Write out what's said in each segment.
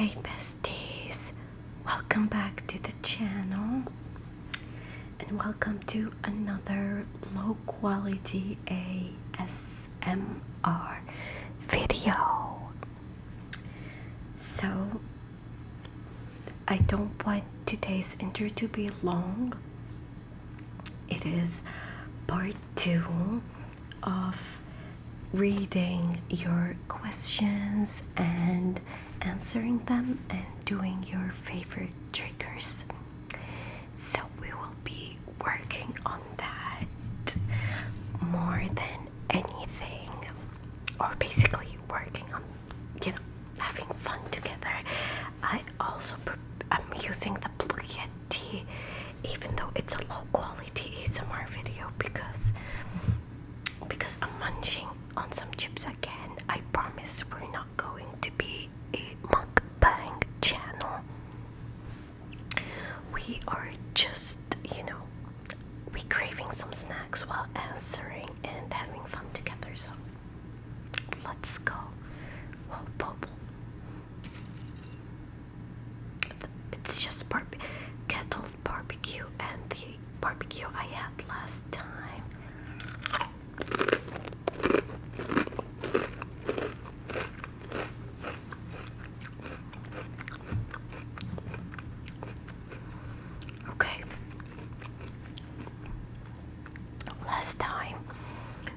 Hey besties, welcome back to the channel and welcome to another low quality ASMR video. So I don't want today's intro to be long. It is part 2 of reading your questions and answering them and doing your favorite triggers. So we will be working on that more than anything, or basically working on, having fun together. I'm using the Blue Yeti, even though it's a low quality ASMR video, because I'm munching on some chips again. I promise we're not going to be a mukbang channel. We are just, we craving some snacks while answering and having fun together. So let's go. Whoa, bubble. It's just kettled barbecue and the barbecue I had last time. Okay. Last time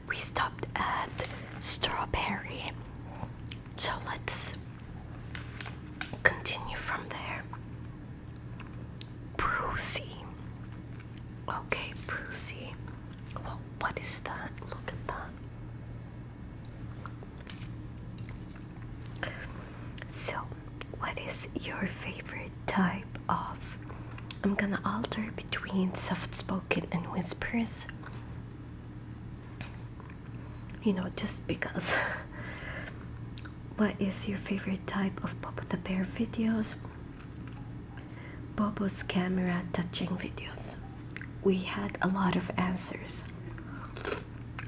we stopped at strawberry, so let's continue from there. Brucey. Okay, Brucey. Well, what is that? Look at that. So, what is your favorite type of? I'm gonna alter between soft-spoken and whispers. Just because. What is your favorite type of Bobo the Bear videos? Bobo's camera touching videos. We had a lot of answers.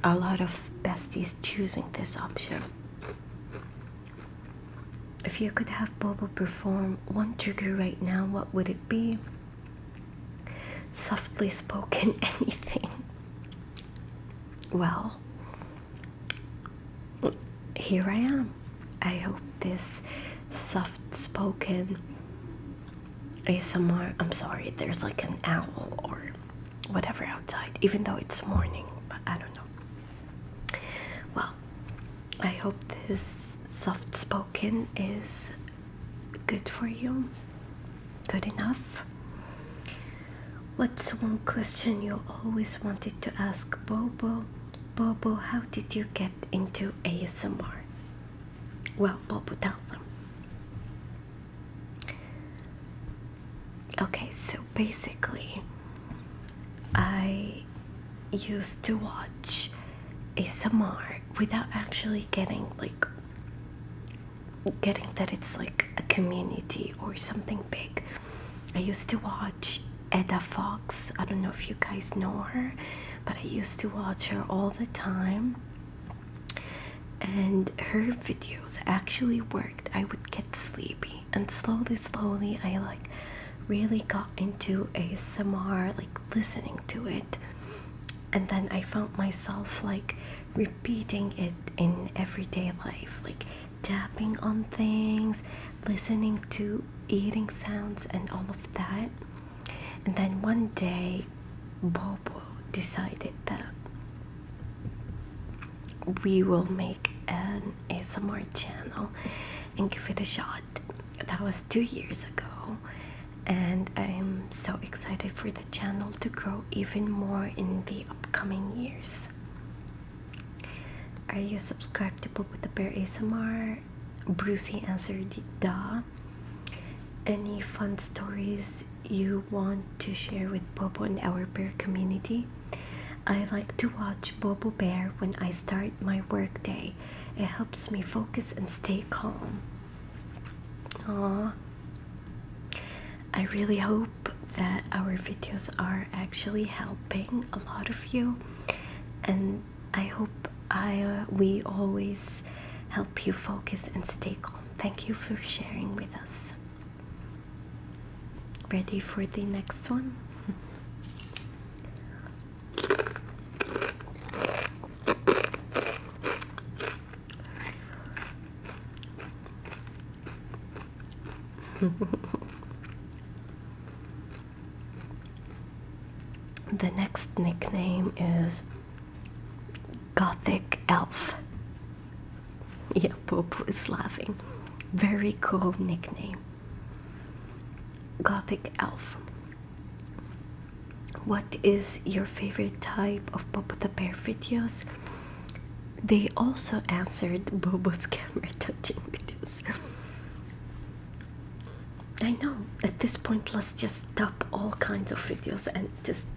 A lot of besties choosing this option. If you could have Bobo perform one trigger right now, what would it be? Softly spoken anything. Well, here I am. I hope this soft-spoken ASMR, I'm sorry, there's like an owl or whatever outside, even though it's morning, but I don't know. Well, I hope this soft-spoken is good for you, good enough. What's one question you always wanted to ask Bobo? Bobo, how did you get into ASMR? Well, Bobo, tell them. Okay, so basically, I used to watch ASMR without actually getting that it's like a community or something big. I used to watch Edda Fox. I don't know if you guys know her, but I used to watch her all the time. And her videos actually worked. I would get sleepy, and slowly I really got into ASMR, listening to it. And then I found myself repeating it in everyday life, tapping on things, listening to eating sounds and all of that. And then one day Bobo decided that we will make an ASMR channel and give it a shot. That was 2 years ago, and I'm so excited for the channel to grow even more in the upcoming years. Are you subscribed to Bobo the Bear ASMR? Brucey answered duh. Any fun stories you want to share with Bobo and our bear community? I like to watch Bobo Bear when I start my work day. It helps me focus and stay calm. Aww. I really hope that our videos are actually helping a lot of you, and I hope we always help you focus and stay calm thank you for sharing with us. Ready for the next one? The next nickname is Gothic Elf. Yeah, Popo is laughing. Very cool nickname. Gothic Elf. What is your favorite type of Popo the Bear videos? They also answered Bobo's camera touching videos. I know, at this point, let's just stop all kinds of videos and just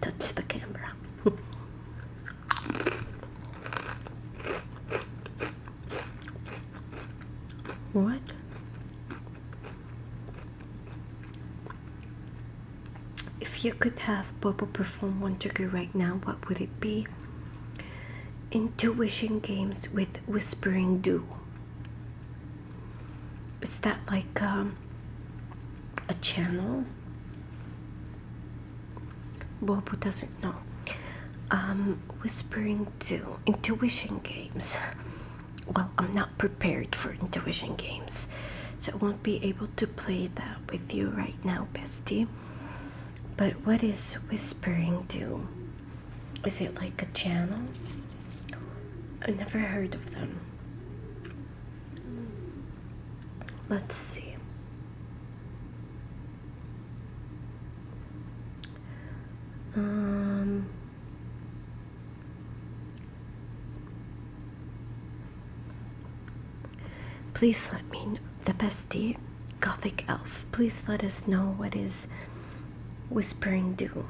touch the camera. What? If you could have Bobo perform one trigger right now, what would it be? Intuition games with Whispering Do. Is that like a channel? Bobo doesn't know. Whispering Do. Intuition games. Well, I'm not prepared for intuition games, so I won't be able to play that with you right now, bestie. But what is Whispering Do? Is it like a channel? I never heard of them. Let's see. Please let me know, the bestie, Gothic Elf. Please let us know what is Whispering Do.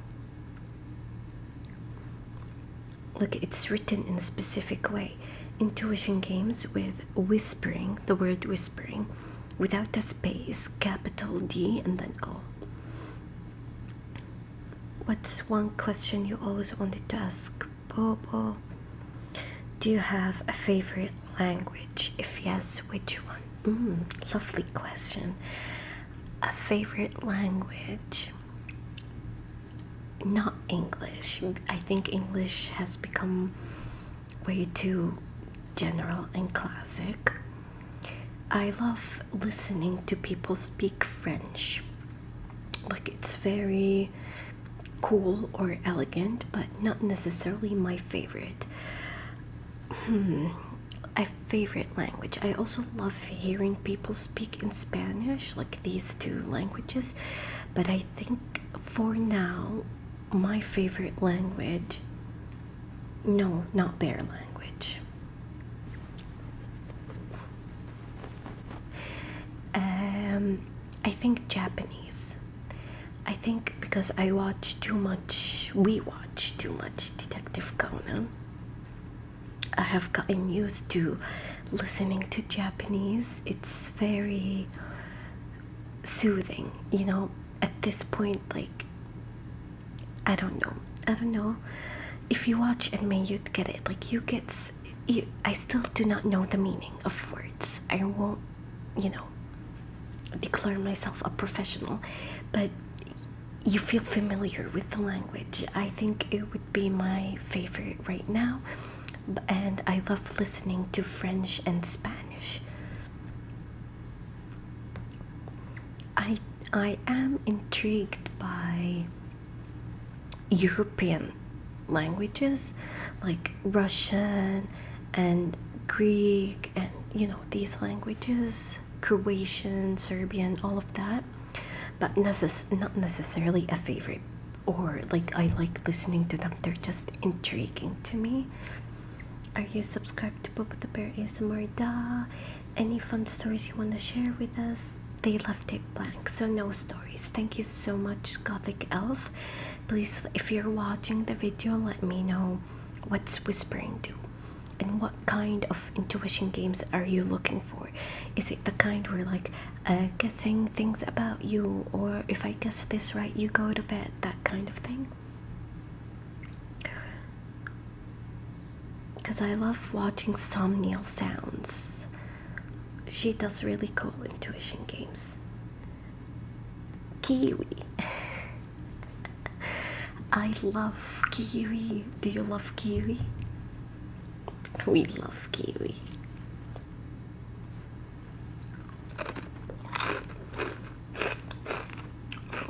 Look, it's written in a specific way. Intuition games with whispering, the word whispering, without a space, capital D and then O. What's one question you always wanted to ask Bobo? Do you have a favorite language? If yes, which one? Lovely question. A favorite language? Not English. I think English has become way too general and classic. I love listening to people speak French. Like, it's very cool or elegant, but not necessarily my favorite. A favorite language. I also love hearing people speak in Spanish, like these two languages, but I think for now my favorite language, no, not bear language. I think Japanese. I think because we watch too much Detective Conan. I have gotten used to listening to Japanese. It's very soothing, you know. At this point, like, I don't know. If you watch anime, you'd get it. Like, I still do not know the meaning of words. I won't, declare myself a professional, but you feel familiar with the language. I think it would be my favorite right now, and I love listening to French and Spanish. I am intrigued by European languages like Russian and Greek and these languages, Croatian, Serbian, all of that, but not necessarily a favorite, or like I like listening to them. They're just intriguing to me. Are you subscribed to Bobo the Bear ASMR? Da. Any fun stories you want to share with us? They left it blank, so no stories. Thank you so much, Gothic Elf. Please, if you're watching the video, let me know what's Whispering Do, and what kind of intuition games are you looking for? Is it the kind where like guessing things about you, or if I guess this right, you go to bed, that kind of thing? Because I love watching somnial sounds. She does really cool intuition games. Kiwi. I love Kiwi. Do you love Kiwi? We love Kiwi.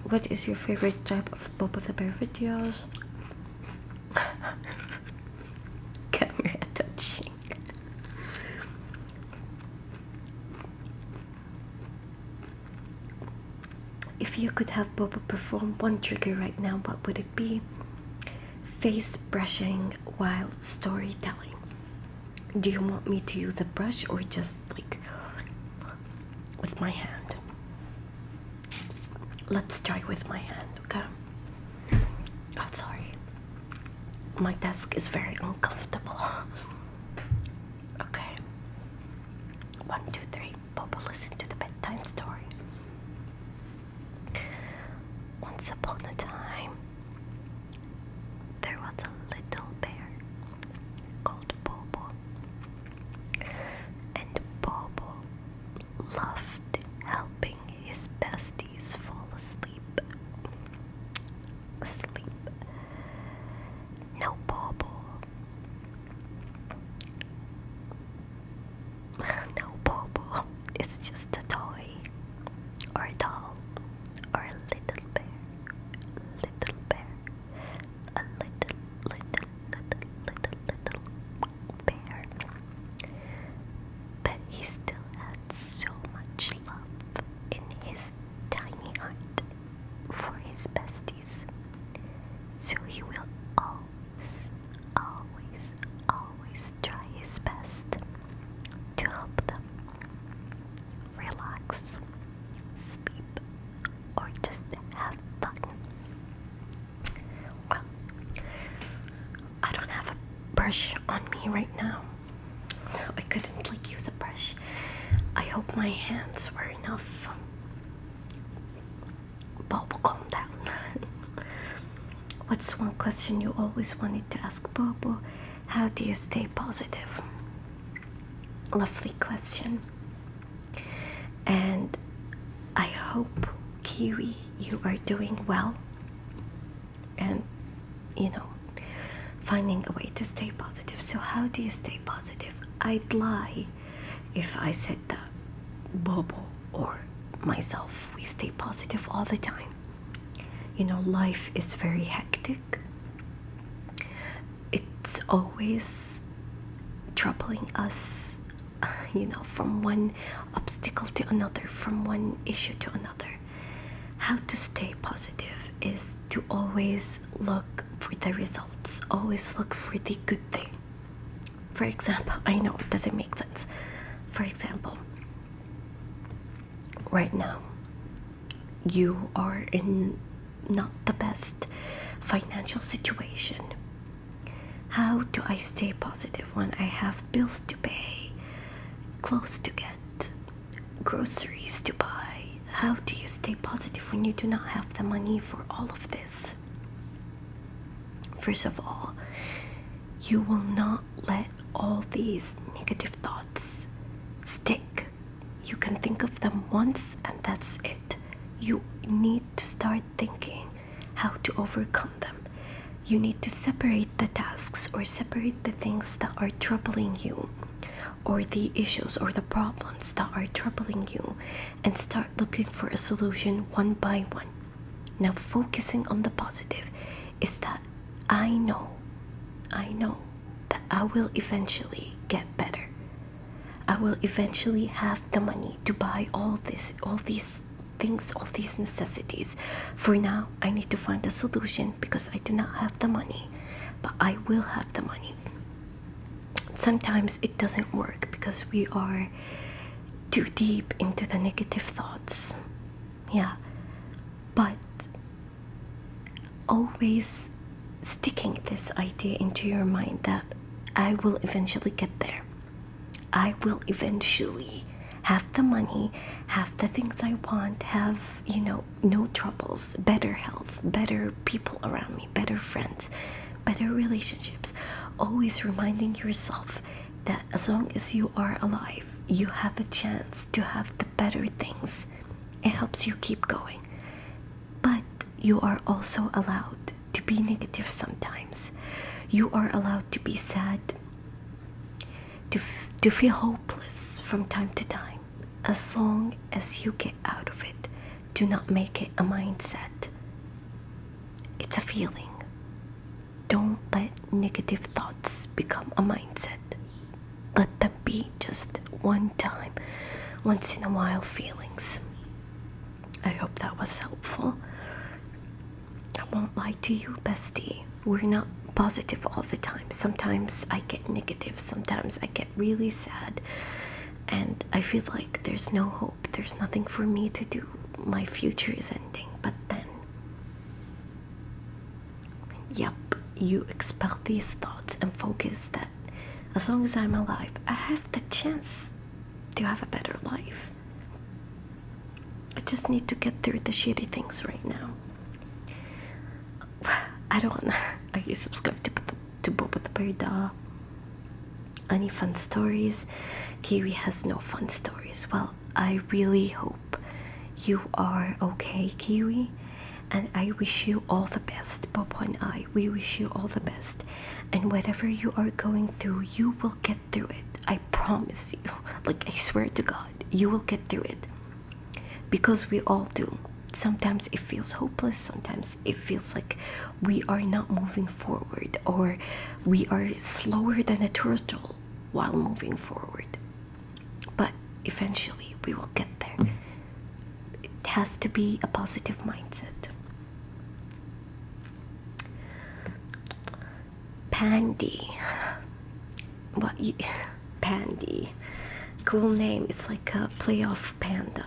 What is your favorite type of Bobo the Bear videos? Camera touching. If you could have Bobo perform one trigger right now, what would it be? Face brushing while storytelling. Do you want me to use a brush or just like with my hand? Let's try with my hand, okay? Oh, sorry. My desk is very uncomfortable. Okay. 1, 2, 3. Bobo, listen to the bedtime story. Once upon a time, there was a little bear called Bobo. And Bobo loved helping his besties fall asleep. No, Bobo. No, Bobo. It's just a toy, or a doll, or a little bear. Little bear. A little bear. But he still had so much love in his tiny heart for his besties. So he will always, always, always try his best to help them relax, sleep, or just have fun. Well, I don't have a brush on me right now, so I couldn't like use a brush. I hope my hands were enough. Bobo, calm down. What's one question you always wanted to ask Bobo? How do you stay positive? Lovely question. And I hope, Kiwi, you are doing well. And, finding a way to stay positive. So how do you stay positive? I'd lie if I said that Bobo or myself, we stay positive all the time. Life is very hectic. It's always troubling us, from one obstacle to another, from one issue to another. How to stay positive is to always look for the results, always look for the good thing. For example, I know it doesn't make sense. For example, right now, you are in not the best financial situation. How do I stay positive when I have bills to pay, clothes to get, groceries to buy? How do you stay positive when you do not have the money for all of this? First of all, you will not let all these negative thoughts stick. You can think of them once and that's it. You need to start thinking how to overcome them. You need to separate the tasks or separate the things that are troubling you, or the issues or the problems that are troubling you, and start looking for a solution one by one. Now, focusing on the positive is that I know that I will eventually get better. I will eventually have the money to buy all these things, all these necessities. For now, I need to find a solution because I do not have the money, but I will have the money. Sometimes it doesn't work because we are too deep into the negative thoughts. Yeah, but always sticking this idea into your mind that I will eventually get there. I will eventually have the money, have the things I want, have, no troubles, better health, better people around me, better friends, better relationships. Always reminding yourself that as long as you are alive, you have a chance to have the better things. It helps you keep going. But you are also allowed to be negative sometimes. You are allowed to be sad, to feel hopeless from time to time, as long as you get out of it. Do not make it a mindset. It's a feeling. Don't let negative thoughts become a mindset. Let them be just one time, once in a while feelings. I hope that was helpful. I won't lie to you, bestie. We're not positive all the time. Sometimes I get negative. Sometimes I get really sad. And I feel like there's no hope. There's nothing for me to do. My future is ending. But then, yep, you expel these thoughts and focus that as long as I'm alive, I have the chance to have a better life. I just need to get through the shitty things right now. I don't know. Are you subscribed to Bob with the Bird? Any fun stories? Kiwi has no fun stories. Well, I really hope you are okay, Kiwi. And I wish you all the best. Bobo and I, we wish you all the best. And whatever you are going through, you will get through it. I promise you. Like, I swear to God, you will get through it. Because we all do. Sometimes it feels hopeless. Sometimes it feels like we are not moving forward. Or we are slower than a turtle while moving forward. But eventually, we will get there. It has to be a positive mindset. Pandy. What? Pandy. Cool name. It's like a playoff panda.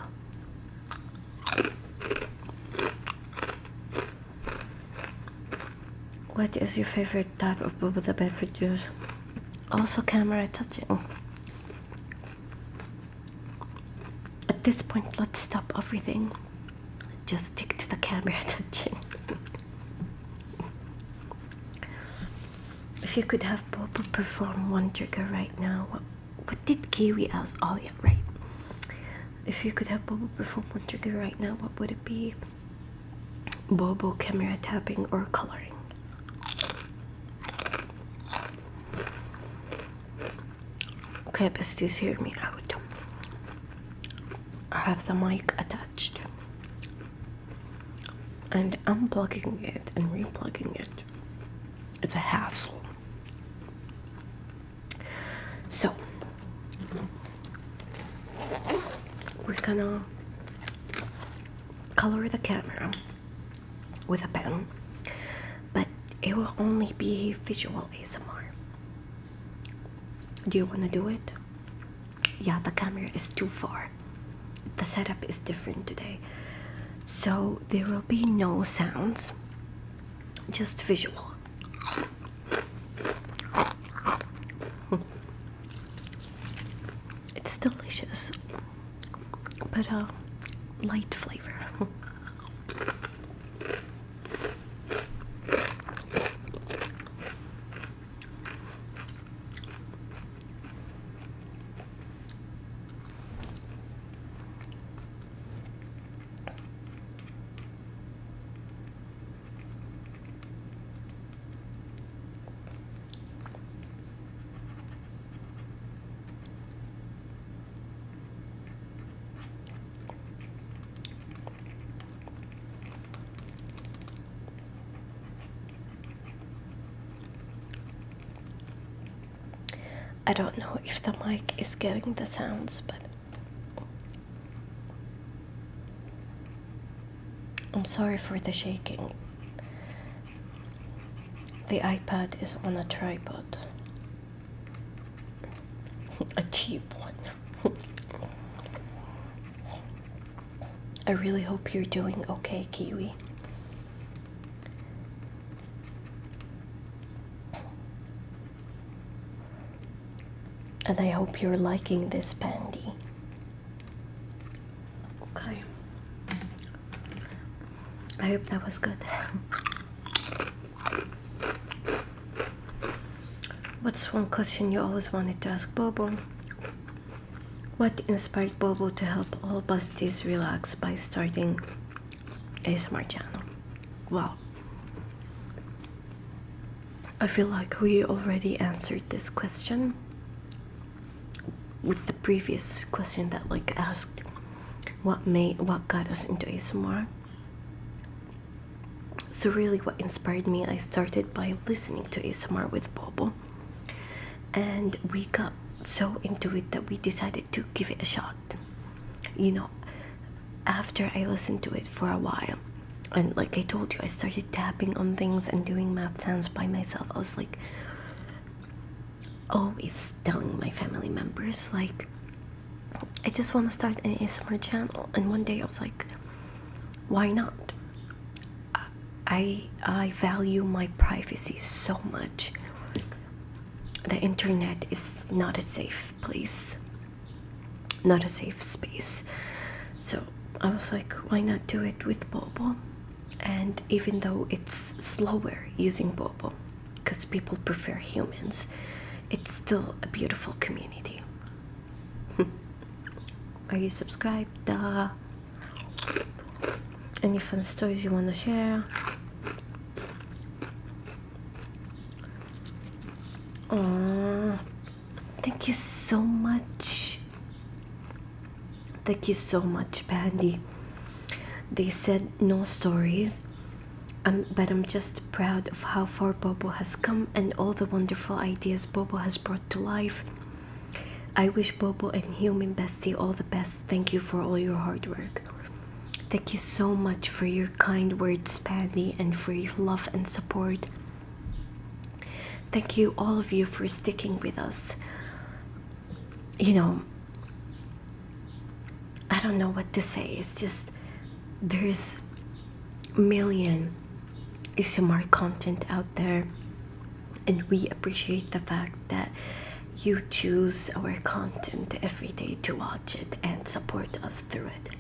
What is your favorite type of boob with a beverages? Also camera touching. At this point, let's stop everything. Just stick to the camera touching. If you could have Bobo perform one trigger right now, what did Kiwi ask? Oh yeah, right. If you could have Bobo perform one trigger right now, what would it be? Bobo camera tapping or coloring? Okay, besties, hear me out. I have the mic attached. And unplugging it and replugging it. It's a hassle. So, we're gonna color the camera with a pen, but it will only be visual ASMR. Do you want to do it? Yeah, the camera is too far. The setup is different today. So there will be no sounds, just visual. It's delicious, but light flavor. I don't know if the mic is getting the sounds, but I'm sorry for the shaking. The iPad is on a tripod. A cheap one. I really hope you're doing okay, Kiwi. And I hope you're liking this pandy. Okay. I hope that was good. What's one question you always wanted to ask Bobo? What inspired Bobo to help all besties relax by starting ASMR channel? Well, I feel like we already answered this question with the previous question that asked what got us into ASMR. So really what inspired me, I started by listening to ASMR with Bobo, and we got so into it that we decided to give it a shot. After I listened to it for a while, and like I told you, I started tapping on things and doing mouth sounds by myself. I was always telling my family members, I just want to start an ASMR channel. And one day I was like, why not? I value my privacy so much. The internet is not a safe place, not a safe space. So I was like, why not do it with Bobo? And even though it's slower using Bobo, because people prefer humans, it's still a beautiful community. Are you subscribed? Any fun stories you want to share? Oh, thank you so much. Thank you so much, Pandy. They said no stories, but I'm just proud of how far Bobo has come and all the wonderful ideas Bobo has brought to life. I wish Bobo and Human Bestie all the best. Thank you for all your hard work. Thank you so much for your kind words, Pandy, and for your love and support. Thank you, all of you, for sticking with us. I don't know what to say. It's just, there's a million ASMR content out there, and we appreciate the fact that you choose our content every day to watch it and support us through it.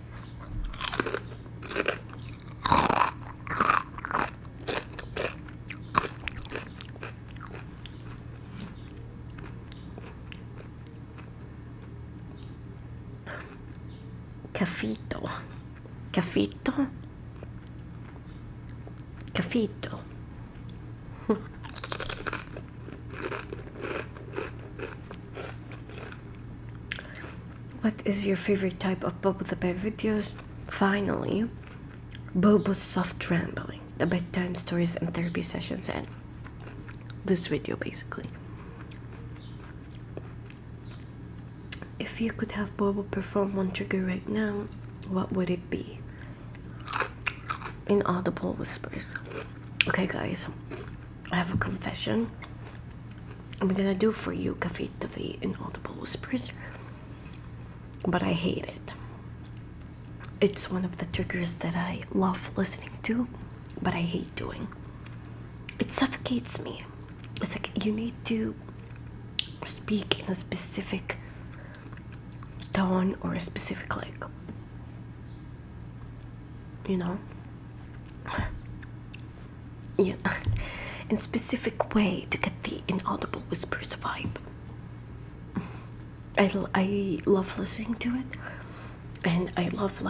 Cafito. What is your favorite type of Bobo the Bear videos? Finally, Bobo's soft rambling, the bedtime stories and therapy sessions, and this video basically. If you could have Bobo perform one trigger right now, what would it be? Inaudible whispers. Okay guys, I have a confession. I'm gonna do for you, Cafito, the inaudible whispers, but I hate it. It's one of the triggers that I love listening to, but I hate doing. It suffocates me. It's like you need to speak in a specific tone or a specific yeah, in a specific way to get the inaudible whispers vibe. I love listening to it, and I love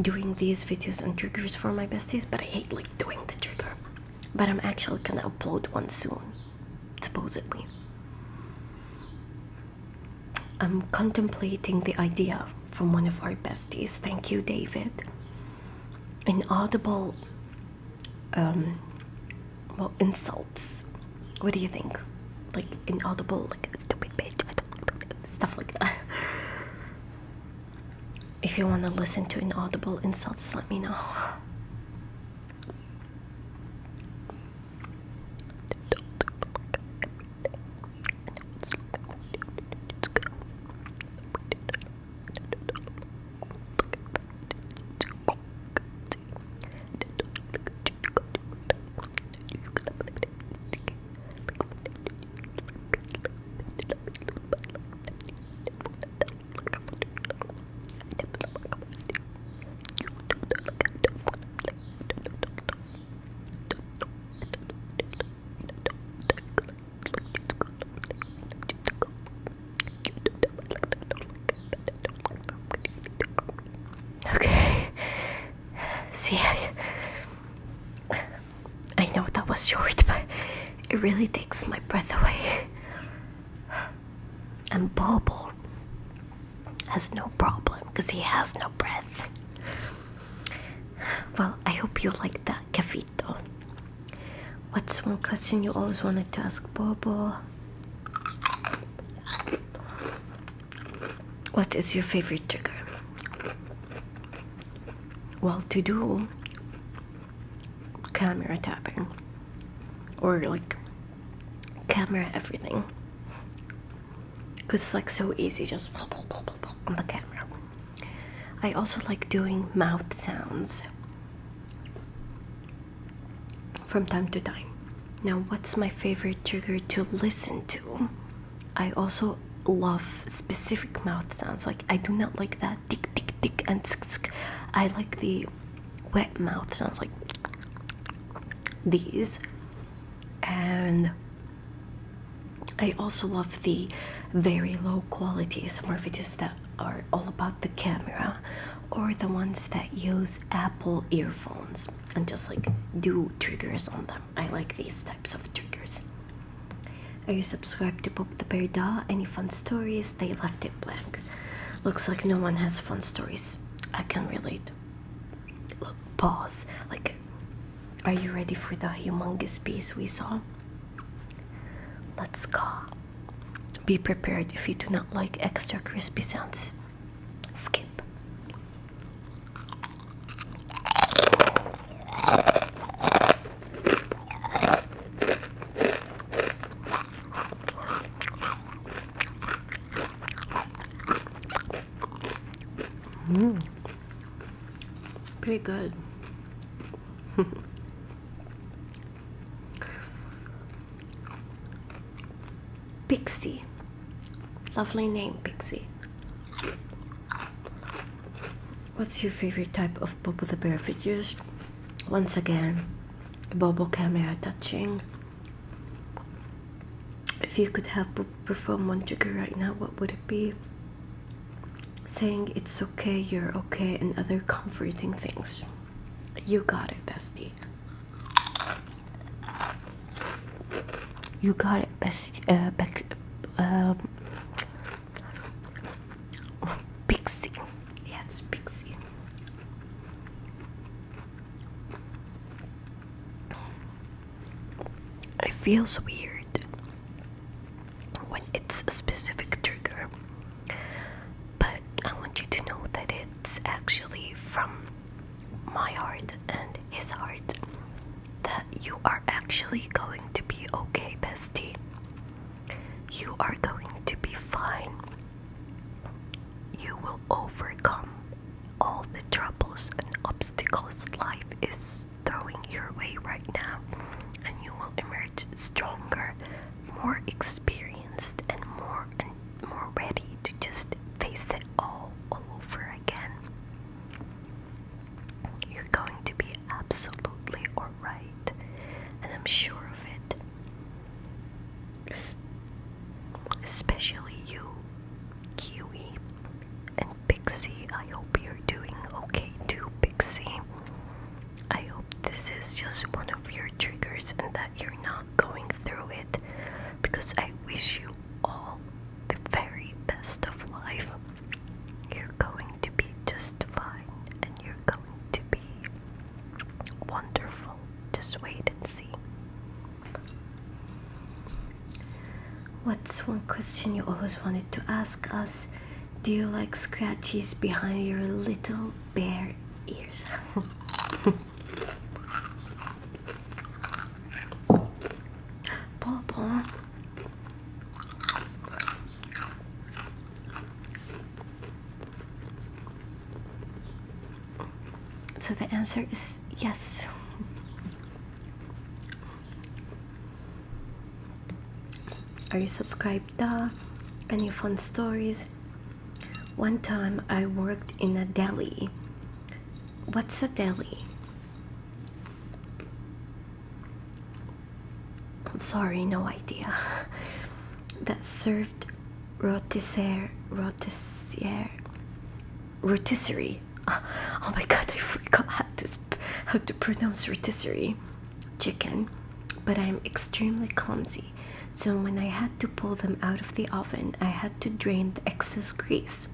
doing these videos on triggers for my besties, but I hate doing the trigger. But I'm actually gonna upload one soon, supposedly. I'm contemplating the idea from one of our besties. Thank you, David. Inaudible insults. What do you think? Inaudible, stupid bitch, stuff like that. If you want to listen to inaudible insults, let me know. See, I know that was short, but it really takes my breath away. And Bobo has no problem because he has no breath. Well, I hope you like that, Cafito. What's one question you always wanted to ask Bobo? What is your favorite trigger? Well, to do camera tapping or like camera everything, because it's like so easy, just on the camera. I also like doing mouth sounds from time to time. Now, what's my favorite trigger to listen to? I also love specific mouth sounds. Like, I do not like that tick tick tick and sk sk. I like the wet mouth sounds, like these. And I also love the very low quality ASMR videos that are all about the camera, or the ones that use Apple earphones and just like do triggers on them. I like these types of triggers. Are you subscribed to Pop the Bear Da? Any fun stories? They left it blank. Looks like no one has fun stories. I can relate. Look, pause. Like, are you ready for the humongous piece we saw? Let's go. Be prepared if you do not like extra crispy sounds. Skip. Pretty good. Pixie. Lovely name, Pixie. What's your favorite type of Bobo the Bear videos? Once again, Bobo camera touching. If you could have Bobo perform one trigger right now, what would it be? Saying it's okay, you're okay, and other comforting things. You got it, bestie. You got it, bestie. Pixie. Yes, Pixie. It feels weird when it's a specific trigger, but I want you to know that it's actually from my heart and his heart, that you are actually going to be okay, bestie. You are going to be fine. You will overcome all the troubles and obstacles life is throwing your way right now, and you will emerge stronger, more experienced, and more ready to just face it all over again. You're going to be absolutely alright, and I'm sure of it. Especially you, Kiwi, and Pixie. I hope you're doing okay too, Pixie. I hope this is just one of your triggers and that you're not going through it, because I wish you all the very best of life. You're going to be just fine, and you're going to be wonderful. Just wait and see. What's one question you always wanted to ask us? Do you like scratches behind your little bear ears? Bobo. So the answer is yes. Are you subscribed? Any fun stories? One time I worked in a deli. What's a deli? Sorry, no idea. That served rotisserie. Oh my god, I forgot how to how to pronounce rotisserie chicken, but I'm extremely clumsy. So when I had to pull them out of the oven, I had to drain the excess grease.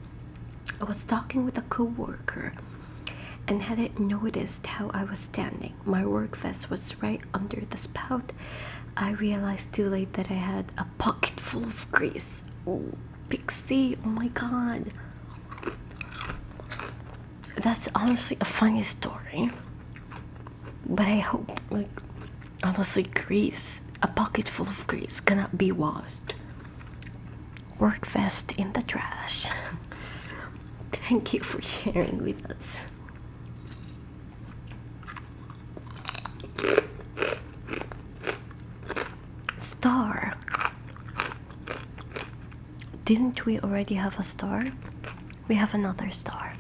I was talking with a co-worker and hadn't noticed how I was standing. My work vest was right under the spout. I realized too late that I had a pocket full of grease. Oh, Pixie, oh my god. That's honestly a funny story. But I hope, like, honestly, grease, a pocket full of grease, cannot be washed. Work vest in the trash. Thank you for sharing with us. Star. Didn't we already have a star? We have another star.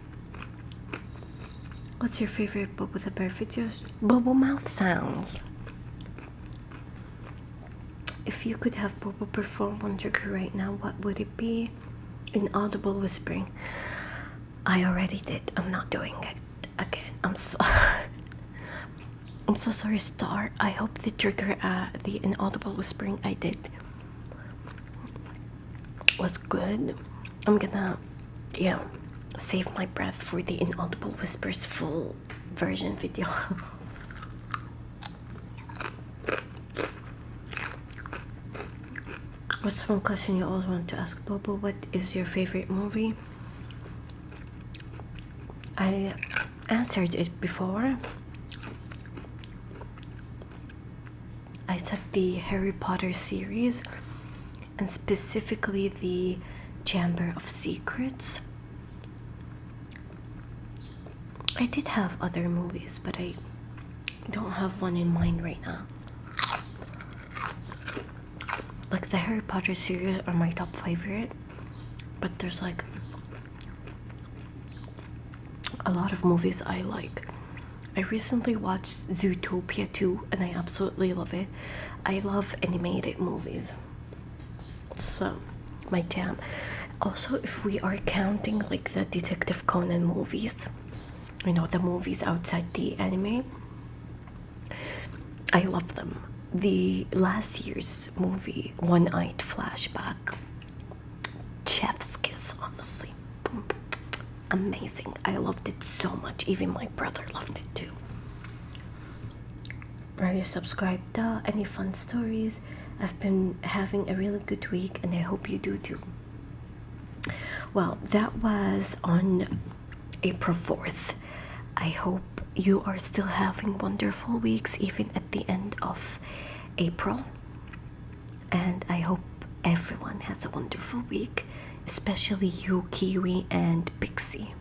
What's your favorite Bobo the Bear videos? Bobo mouth sounds. If you could have Bobo perform one trigger right now, what would it be? Inaudible whispering. I already did. I'm not doing it again. I'm so I'm so sorry, Star. I hope the trigger, the inaudible whispering I did was good. I'm gonna, save my breath for the inaudible whispers full version video. What's one question you always want to ask Bobo? What is your favorite movie? I answered it before. I said the Harry Potter series, and specifically the Chamber of Secrets. I did have other movies, but I don't have one in mind right now. Like, the Harry Potter series are my top favorite, but there's like a lot of movies I like. I recently watched Zootopia 2 and I absolutely love it. I love animated movies. It's my jam. Also, if we are counting like the Detective Conan movies, the movies outside the anime, I love them. The last year's movie, One-Eyed Flashback, chef's kiss, honestly. Amazing. I loved it so much. Even my brother loved it too. Are you subscribed? Any fun stories? I've been having a really good week and I hope you do too. Well, that was on April 4th. I hope you are still having wonderful weeks even at the end of April. And I hope everyone has a wonderful week, especially you, Kiwi, and Pixie.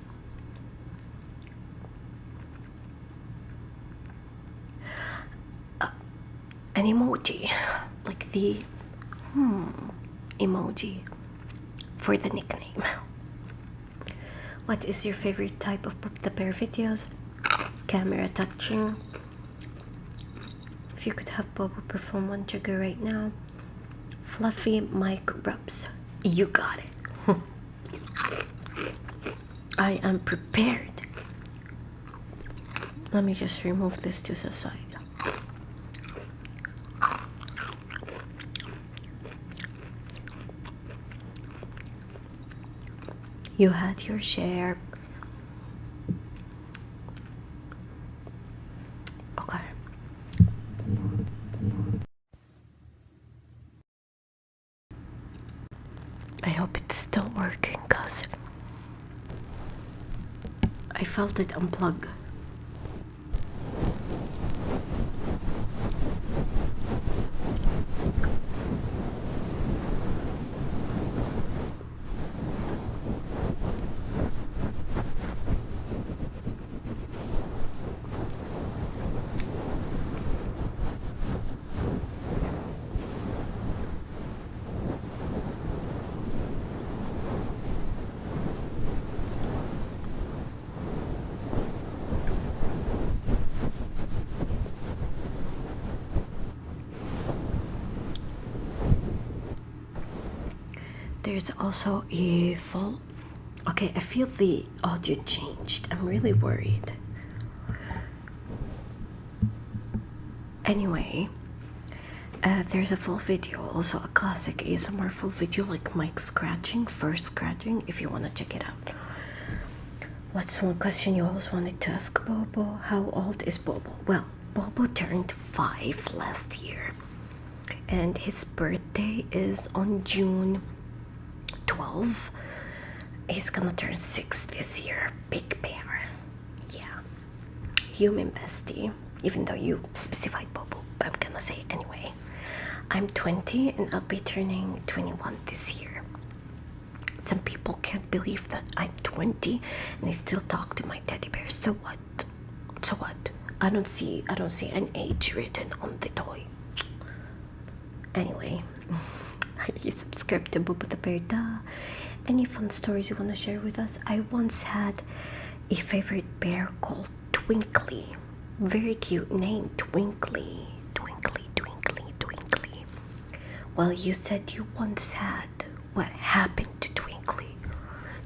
An emoji, like the emoji for the nickname. What is your favorite type of Pop the Bear videos? Camera touching. If you could have Bobo perform one trigger right now. Fluffy mic rubs. You got it. I am prepared. Let me just remove this to the side. You had your share. Okay. I hope it's still working, cause I felt it unplug. There's also a fault. Okay, I feel the audio changed. I'm really worried. Anyway, there's a full video, also a classic ASMR full video, like mic scratching, first scratching, if you want to check it out. What's one question you always wanted to ask Bobo? How old is Bobo? Well, Bobo turned 5 last year, and his birthday is on June 12. He's gonna turn 6 this year. Big bear. Yeah. Human bestie. Even though you specified Bobo, but I'm gonna say it anyway. I'm 20 and I'll be turning 21 this year. Some people can't believe that I'm 20 and they still talk to my teddy bear. So what? So what? I don't see an age written on the toy. Anyway, you subscribe to Bobo the Bear. Duh. Any fun stories you want to share with us? I once had a favorite bear called Twinkly. Very cute name, Twinkly. Twinkly, Twinkly, Twinkly. Well, you said you once had. What happened to Twinkly?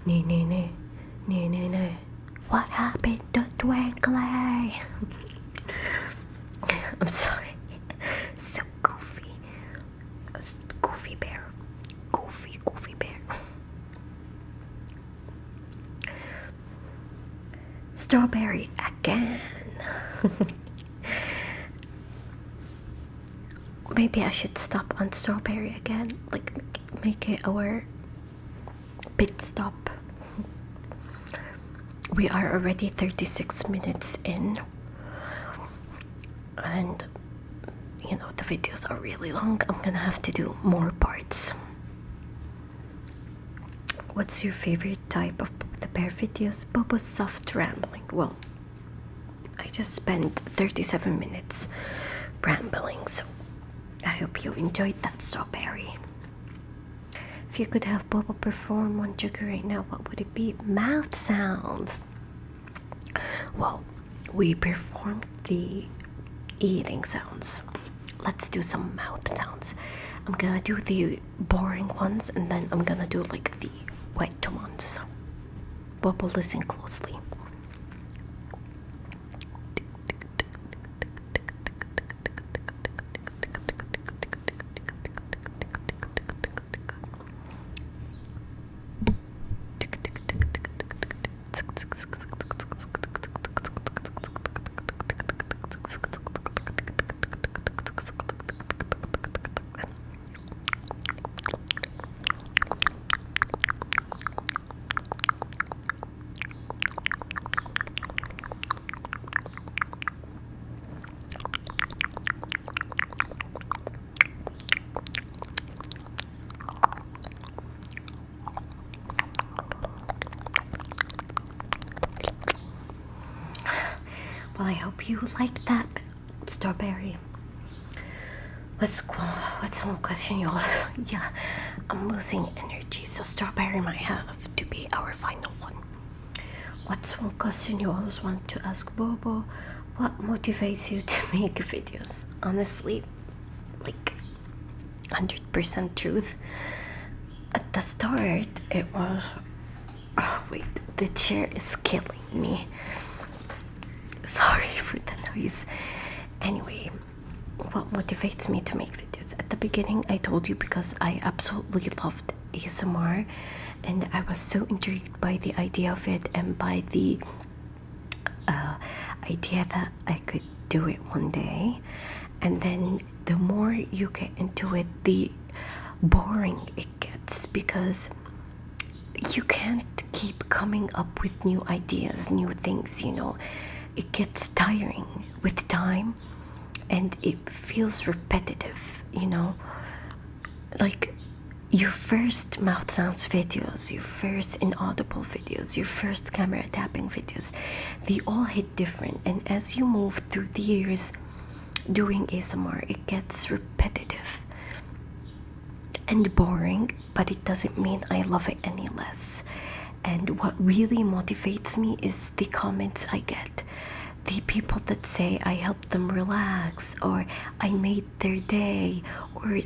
Nee, nee, nee. Nee, nee, nee. What happened to Twinkly? I'm sorry. So goofy. Goofy bear. Goofy bear. Strawberry again. Maybe I should stop on strawberry again, like make it our pit stop. We are already 36 minutes in, and you know the videos are really long. I'm gonna have to do more parts. What's your favorite type of the bear videos? Bobo's soft rambling. Well, I just spent 37 minutes rambling, so I hope you enjoyed that, strawberry. If you could have Bobo perform one trigger right now, what would it be? Mouth sounds. Well, we performed the eating sounds. Let's do some mouth sounds. I'm gonna do the boring ones and then I'm gonna do like the wet ones. Bobo, listen closely. Well, I hope you like that, strawberry. What's one question you all? Yeah, I'm losing energy, so strawberry might have to be our final one. What's one question you always want to ask Bobo? What motivates you to make videos? Honestly, like 100% truth. At the start, it was. Oh wait, the chair is killing me. Sorry for the noise. Anyway, what motivates me to make videos? At the beginning, I told you because I absolutely loved ASMR and I was so intrigued by the idea of it and by the idea that I could do it one day. And then the more you get into it, the boring it gets because you can't keep coming up with new ideas, new things, you know. It gets tiring with time and it feels repetitive, you know. Like your first mouth sounds videos, your first inaudible videos, your first camera tapping videos, they all hit different. And as you move through the years doing ASMR, it gets repetitive and boring, but it doesn't mean I love it any less. And what really motivates me is the comments I get. The people that say I helped them relax, or I made their day, or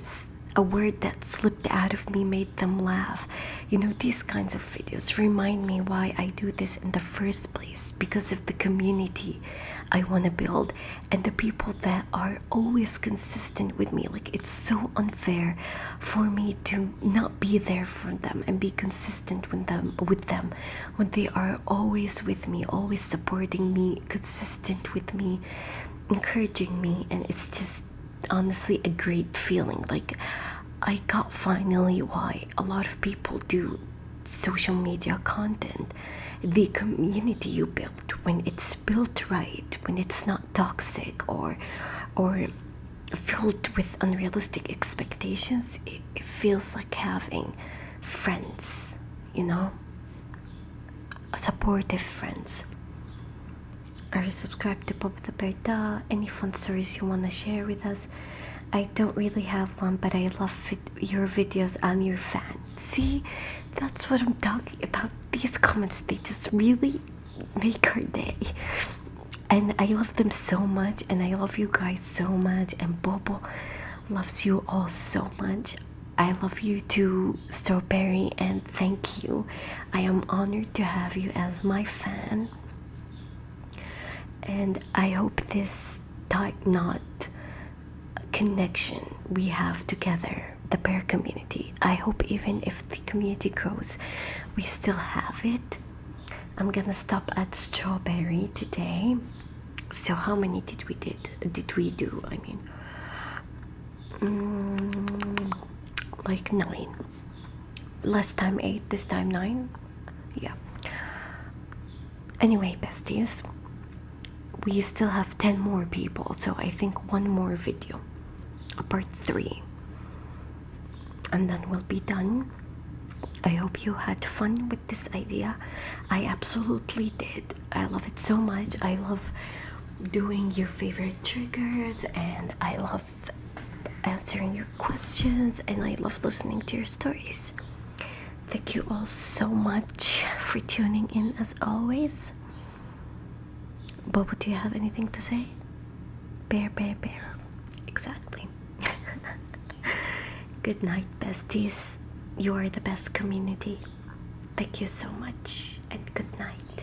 a word that slipped out of me made them laugh. You know, these kinds of videos remind me why I do this in the first place, because of the community I want to build and the people that are always consistent with me. Like, it's so unfair for me to not be there for them and be consistent with them when they are always with me, always supporting me, consistent with me, encouraging me. And it's just honestly a great feeling. Like, I got finally why a lot of people do social media content. The community you build, when it's built right, when it's not toxic or filled with unrealistic expectations, it feels like having friends, you know, supportive friends. Are you subscribed to Pop the Berta? Any fun stories you want to share with us? I don't really have one, but I love your videos. I'm your fan. See, that's what I'm talking about. These comments, they just really make our day. And I love them so much, and I love you guys so much, and Bobo loves you all so much. I love you too, Strawberry, and thank you. I am honored to have you as my fan. And I hope this tight knot connection we have together, the bear community, I hope even if the community grows, we still have it. I'm gonna stop at Strawberry today. So how many did we do? I mean, like 9. Last time 8, this time 9. Yeah. Anyway, besties, we still have 10 more people, so I think one more video, a part 3, and then we'll be done. I hope you had fun with this idea. I absolutely did. I love it so much. I love doing your favorite triggers, and I love answering your questions, and I love listening to your stories. Thank you all so much for tuning in as always. Bobo, do you have anything to say? Bear. Exactly. Good night, besties. You are the best community. Thank you so much, and good night.